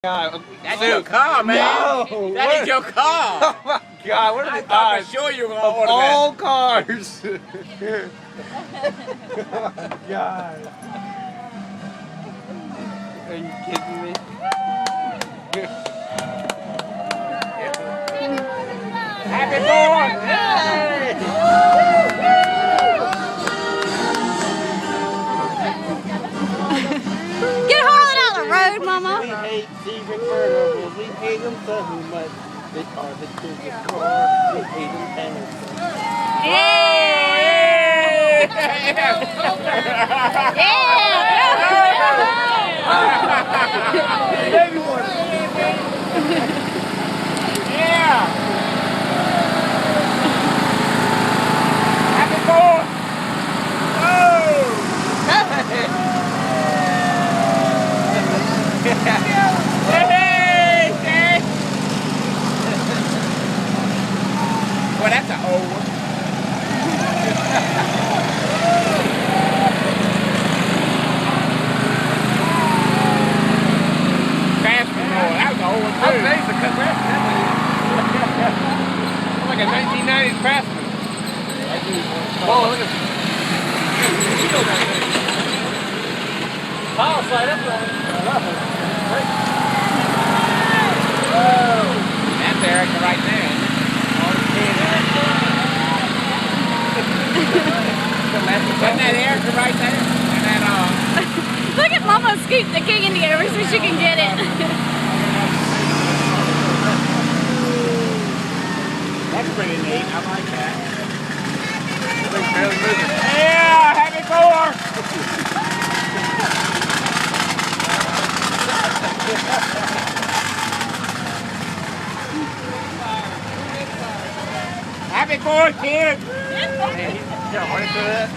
God. That's your car, man. No, that is your car. Oh my God! What are the I'm odds sure you were of going to order all cars? Oh my God! Are you kidding me? Happy born! Get hauling out the road, Mama. We hate these convertibles. We hate them so much. They are the biggest car. We hate them handsome. Yeah! Yeah! Happy born! Hey! Well, that's an old one. Fast one, that was an old one too. That's a cut back. That's like a 1990s Craftsman. Whoa, look at that. Power slide up there. I love it. Whoa! That's Erica right there. Wasn't that Erica right there? And that, Look at Mama scoop the king in the air so she can get it. that's pretty neat. I like that. Thing's barely moving. Yeah, happy four. Happy 4th, kid. Yeah, right into that.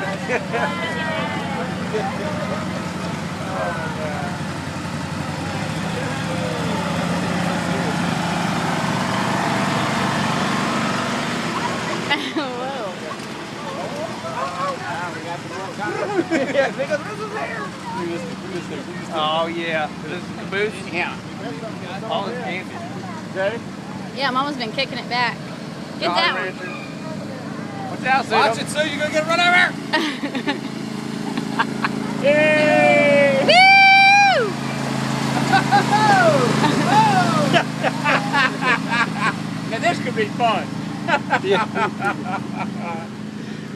Yeah, because this is there. Oh yeah, this is the boost. Yeah. All this candy. Ready? Yeah, Mama's been kicking it back. Get that one. Watch out, Sue. Watch it, Sue. You're gonna get run over. Yay! Woo! Now this could be fun. Yeah.